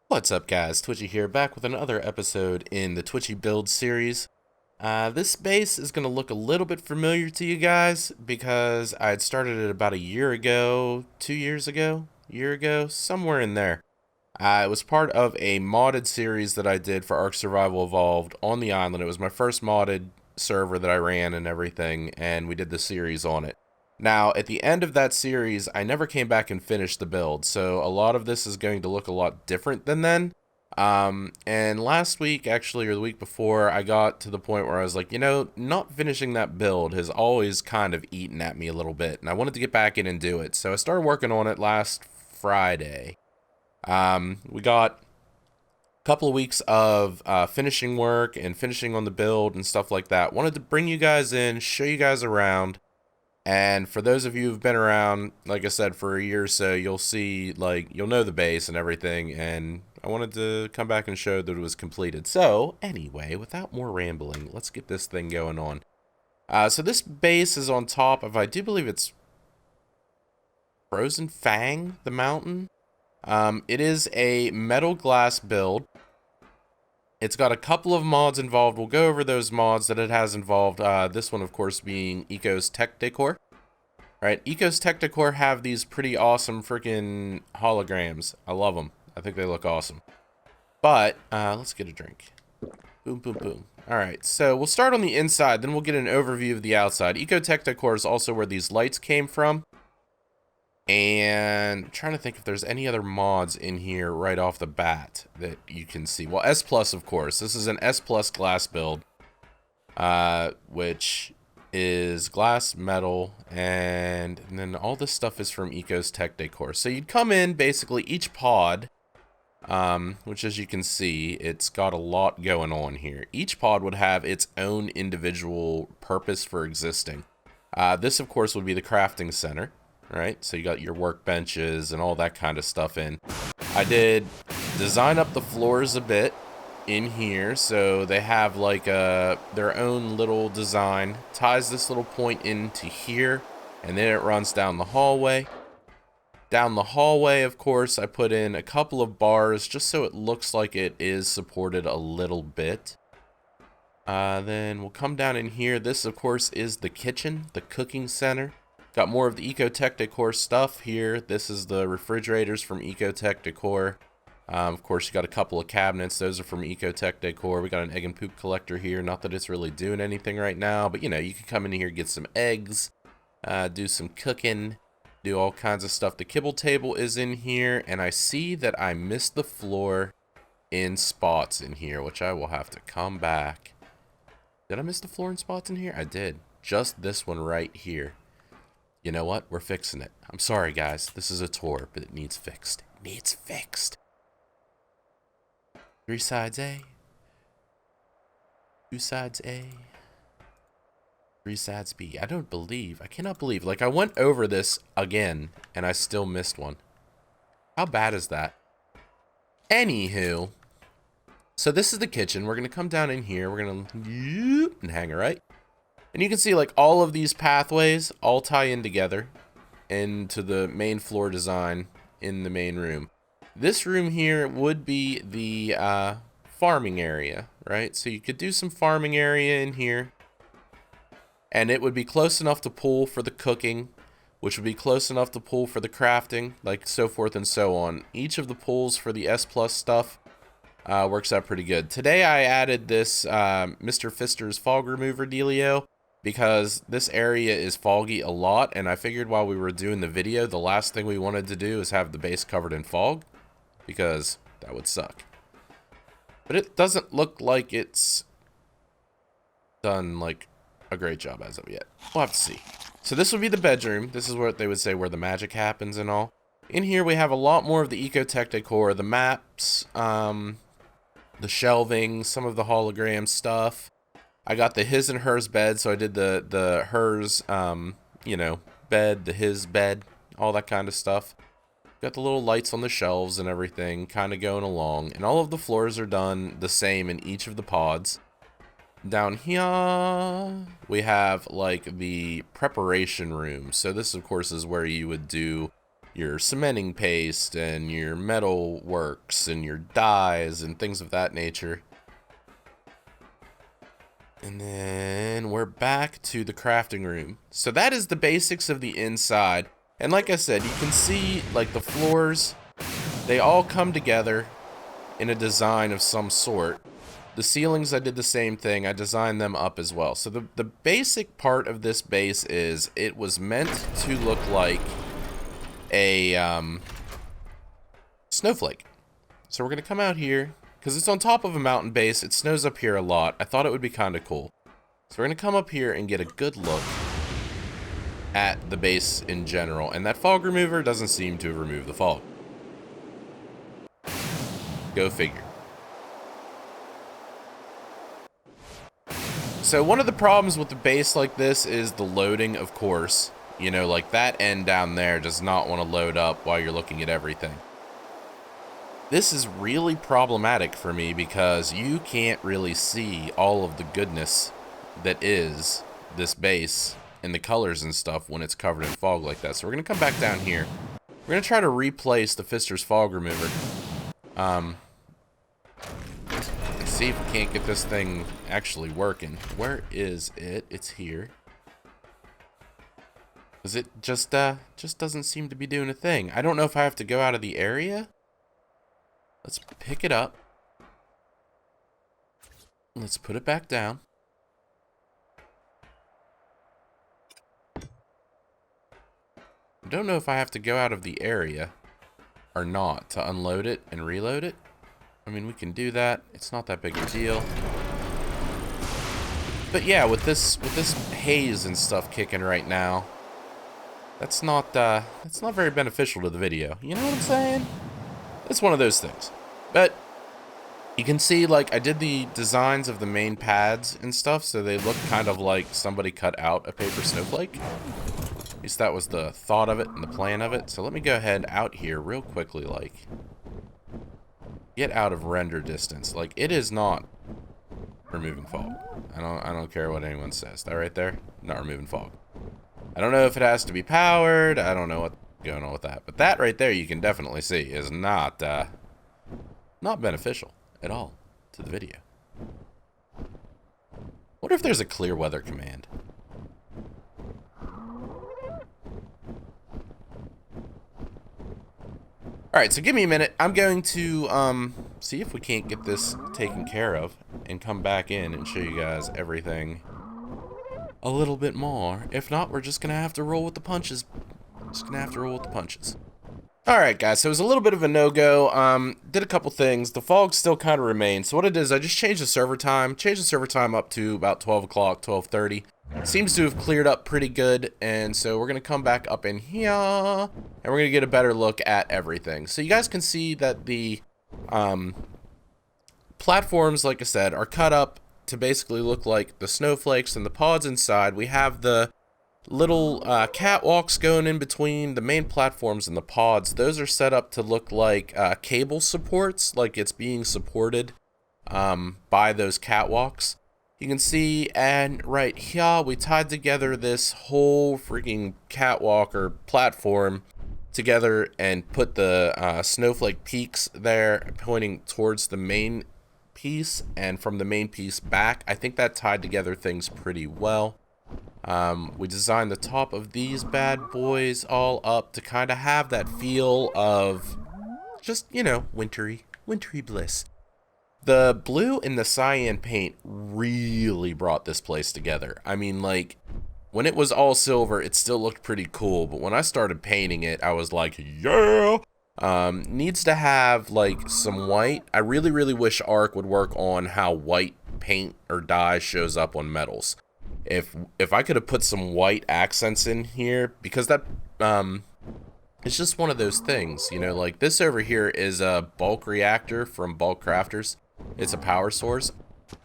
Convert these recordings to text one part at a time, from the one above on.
What's up, guys? Twitchy here, back with another episode in the TwitchyBuilds series. This base is going to look a little bit familiar to you guys because I had started it about a year ago, 2 years ago, year ago, somewhere in there. It was part of a modded series that I did for ARK Survival Evolved on the island. It was my first modded server that I ran and everything, and we did the series on it. Now, at the end of that series, I never came back and finished the build, so a lot of this is going to look a lot different than then. And last week, actually, or the week before, I got to the point where I was like, not finishing that build has always kind of eaten at me a little bit, and I wanted to get back in and do it. So I started working on it last Friday. We got a couple of weeks of finishing work and finishing on the build and stuff like that. Wanted to bring you guys in, show you guys around. And for those of you who've been around, like I said, for a year or so, you'll see, you'll know the base and everything, and I wanted to come back and show that it was completed. So, anyway, without more rambling, let's get this thing going on. So this base is on top of, I do believe it's Frozen Fang, the mountain. It is a metal glass build. It's got a couple of mods involved. We'll go over those mods that it has involved. This one, of course, being Eco's Tech Decor. Right, Eco's Tech Decor have these pretty awesome freaking holograms. I love them. I think they look awesome. But, let's get a drink. Boom, boom, boom. Alright, so we'll start on the inside, then we'll get an overview of the outside. Eco Tech Decor is also where these lights came from. And I'm trying to think if there's any other mods in here right off the bat that you can see. Well, S+, of course. This is an S+ glass build, which is glass, metal, and then all this stuff is from Eco's Tech Decor. So you'd come in, basically, each pod, which as you can see, it's got a lot going on here. Each pod would have its own individual purpose for existing. This, of course, would be the crafting center. Right, so you got your workbenches and all that kind of stuff in. I did design up the floors a bit in here, so they have like their own little design. Ties this little point into here, and then it runs down the hallway. Down the hallway, of course, I put in a couple of bars just so it looks like it is supported a little bit. Then we'll come down in here. This, of course, is the kitchen, the cooking center. Got more of the Eco Tech Decor stuff here. This is the refrigerators from Eco Tech Decor. Of course, you got a couple of cabinets. Those are from Eco Tech Decor. We got an egg and poop collector here. Not that it's really doing anything right now, but you can come in here, get some eggs, do some cooking, do all kinds of stuff. The kibble table is in here, and I see that I missed the floor in spots in here, which I will have to come back. Did I miss the floor in spots in here? I did. Just this one right here. You know what? We're fixing it. I'm sorry, guys. This is a tour, but it needs fixed. It needs fixed. 3 sides A. 2 sides A. 3 sides B. I cannot believe. Like, I went over this again, and I still missed one. How bad is that? Anywho. So this is the kitchen. We're going to come down in here. We're going to and hang it, right? And you can see, like, all of these pathways all tie in together into the main floor design in the main room. This room here would be the farming area, right? So you could do some farming area in here. And it would be close enough to pull for the cooking, which would be close enough to pull for the crafting, like so forth and so on. Each of the pulls for the S+ stuff works out pretty good. Today I added this Mr. Fister's fog remover dealio, because this area is foggy a lot, and I figured while we were doing the video, the last thing we wanted to do is have the base covered in fog, because that would suck. But it doesn't look like it's done, like, a great job as of yet. We'll have to see. So this would be the bedroom. This is what they would say where the magic happens and all. In here we have a lot more of the Eco Tech Decor, the maps, the shelving, some of the hologram stuff. I got the his and hers bed, so I did the hers, bed, the his bed, all that kind of stuff. Got the little lights on the shelves and everything, kind of going along. And all of the floors are done the same in each of the pods. Down here, we have, like, the preparation room. So this, of course, is where you would do your cementing paste and your metal works and your dyes and things of that nature. And then we're back to the crafting room. So that is the basics of the inside. And like I said, you can see like the floors, they all come together in a design of some sort. The ceilings, I did the same thing. I designed them up as well. So the basic part of this base is it was meant to look like a snowflake. So we're going to come out here. Because it's on top of a mountain base, it snows up here a lot. I thought it would be kind of cool. So we're going to come up here and get a good look at the base in general. And that fog remover doesn't seem to have removed the fog. Go figure. So one of the problems with the base like this is the loading, of course. You know, like that end down there does not want to load up while you're looking at everything. This is really problematic for me because you can't really see all of the goodness that is this base and the colors and stuff when it's covered in fog like that. So we're going to come back down here. We're going to try to replace the Pfister's fog remover. Let's see if we can't get this thing actually working. Where is it? It's here. Because it just doesn't seem to be doing a thing. I don't know if I have to go out of the area. Let's pick it up. Let's put it back down. I don't know if I have to go out of the area or not to unload it and reload it. I mean, we can do that. It's not that big a deal. But yeah, with this haze and stuff kicking right now, that's not very beneficial to the video. You know what I'm saying? It's one of those things. But you can see, like, I did the designs of the main pads and stuff, so they look kind of like somebody cut out a paper snowflake. At least that was the thought of it and the plan of it. So let me go ahead out here real quickly, like, get out of render distance. Like, it is not removing fog. I don't care what anyone says. That right there, not removing fog. I don't know if it has to be powered. I don't know what's going on with that. But that right there, you can definitely see, is not beneficial at all to the video. Wonder if there's a clear weather command. Alright, so give me a minute. I'm going to see if we can't get this taken care of and come back in and show you guys everything a little bit more. If not, we're just going to have to roll with the punches. Alright guys, so it was a little bit of a no-go. Did a couple things. The fog still kind of remains. So what it is, I just changed the server time. Changed the server time up to about 12 o'clock, 12:30. Seems to have cleared up pretty good. And so we're going to come back up in here. And we're going to get a better look at everything. So you guys can see that the platforms, like I said, are cut up to basically look like the snowflakes and the pods inside. We have the little catwalks going in between the main platforms and the pods. Those are set up to look like cable supports, like it's being supported by those catwalks. You can see, and right here we tied together this whole freaking catwalk or platform together and put the snowflake peaks there pointing towards the main piece and from the main piece back. I think that tied together things pretty well. We designed the top of these bad boys all up to kind of have that feel of just, you know, wintry bliss. The blue and the cyan paint really brought this place together. I mean, like, when it was all silver, it still looked pretty cool, but when I started painting it, I was like, yeah! Needs to have, like, some white. I really wish ARK would work on how white paint or dye shows up on metals. If I could have put some white accents in here, because that, it's just one of those things, you know, like this over here is a bulk reactor from Bulk Crafters. It's a power source.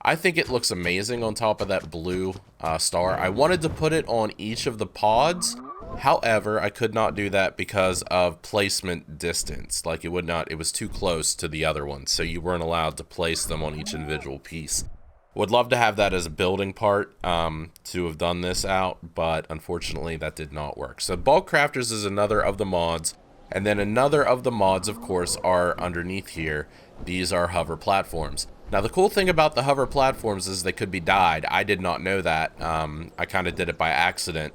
I think it looks amazing on top of that blue star. I wanted to put it on each of the pods. However, I could not do that because of placement distance. Like, it was too close to the other ones, so you weren't allowed to place them on each individual piece. Would love to have that as a building part to have done this out, but unfortunately that did not work. So Bulk Crafters is another of the mods. And then another of the mods, of course, are underneath here. These are hover platforms. Now, the cool thing about the hover platforms is they could be dyed. I did not know that. I kind of did it by accident.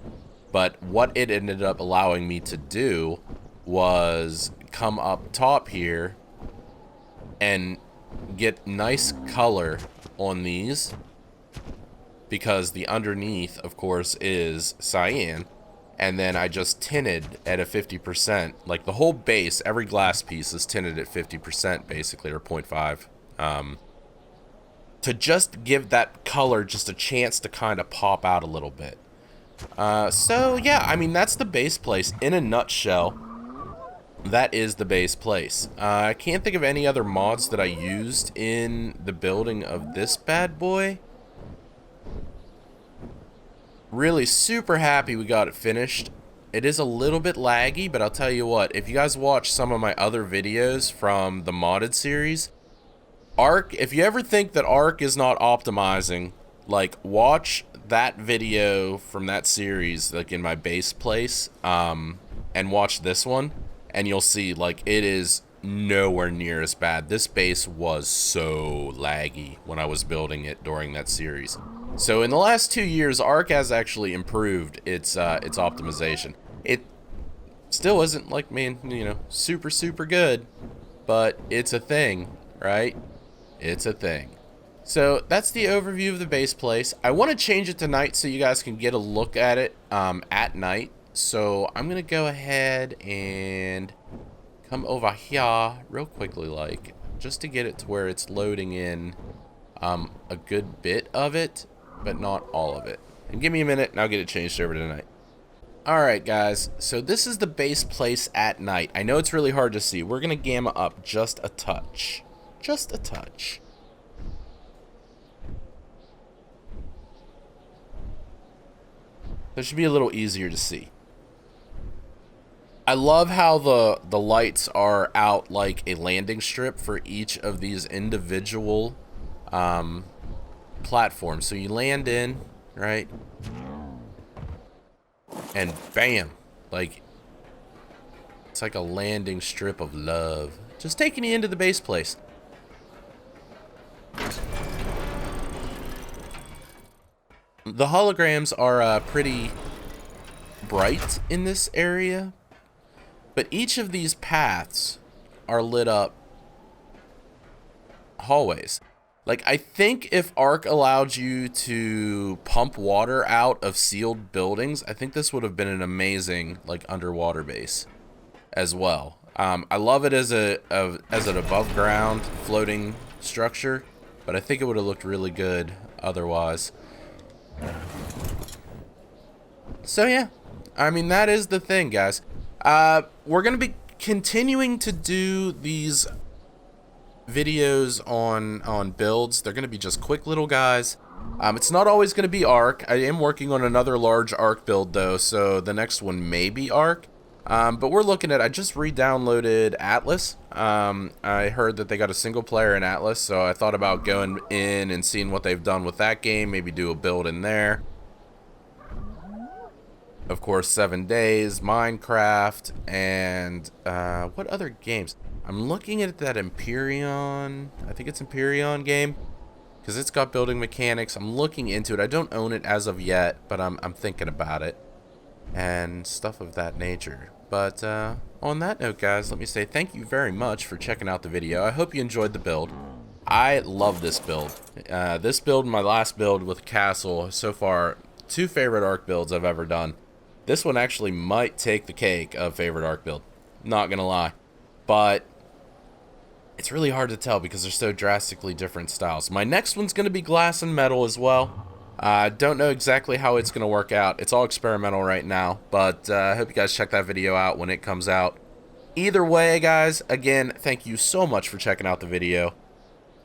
But what it ended up allowing me to do was come up top here and get nice color on these, because the underneath, of course, is cyan. And then I just tinted at a 50%. Like the whole base, every glass piece is tinted at 50% basically, or 0.5. To just give that color just a chance to kind of pop out a little bit. So yeah, I mean, that's the base place in a nutshell. That is the base place. I can't think of any other mods that I used in the building of this bad boy. Really super happy we got it finished. It is a little bit laggy, but I'll tell you what, if you guys watch some of my other videos from the modded series, ARK, if you ever think that ARK is not optimizing, like, watch that video from that series, like in my base place, and watch this one, and you'll see, like, it is nowhere near as bad. This base was so laggy when I was building it during that series. So in the last 2 years, ARK has actually improved its optimization. It still isn't, like, man, you know, super good, but it's a thing, right? It's a thing. So that's the overview of the base place. I want to change it to night so you guys can get a look at it at night. So I'm gonna go ahead and come over here real quickly, like, just to get it to where it's loading in a good bit of it, but not all of it. And give me a minute and I'll get it changed over to night. Alright guys, so this is the base place at night. I know it's really hard to see. We're gonna gamma up just a touch. Just a touch. That should be a little easier to see. I love how the lights are out like a landing strip for each of these individual platforms. So you land in, right? And bam, like, it's like a landing strip of love. Just taking you into the base place. The holograms are pretty bright in this area, but each of these paths are lit up hallways. Like, I think if ARK allowed you to pump water out of sealed buildings, I think this would have been an amazing, like, underwater base as well. I love it as an above ground floating structure, but I think it would have looked really good otherwise. So yeah, I mean, that is the thing, guys. We're gonna be continuing to do these videos on builds. They're gonna be just quick little guys. It's not always gonna be ARK. I am working on another large ARK build though, so the next one may be ARK. But we're looking at, I just re-downloaded Atlas. I heard that they got a single player in Atlas, so I thought about going in and seeing what they've done with that game, maybe do a build in there. Of course, 7 Days, Minecraft, and what other games? I'm looking at that Empyrean, I think it's Empyrean game, because it's got building mechanics. I'm looking into it. I don't own it as of yet, but I'm thinking about it and stuff of that nature. But on that note, guys, let me say thank you very much for checking out the video. I hope you enjoyed the build. I love this build. This build and my last build with Castle, so far, 2 favorite ARK builds I've ever done. This one actually might take the cake of favorite ARK build. Not gonna lie. But it's really hard to tell because they're so drastically different styles. My next one's gonna be glass and metal as well. I don't know exactly how it's going to work out. It's all experimental right now, but I hope you guys check that video out when it comes out. Either way, guys, again, thank you so much for checking out the video.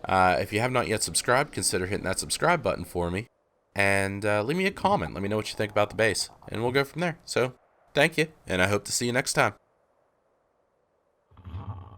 If you have not yet subscribed, consider hitting that subscribe button for me. And leave me a comment. Let me know what you think about the base, and we'll go from there. So, thank you, and I hope to see you next time.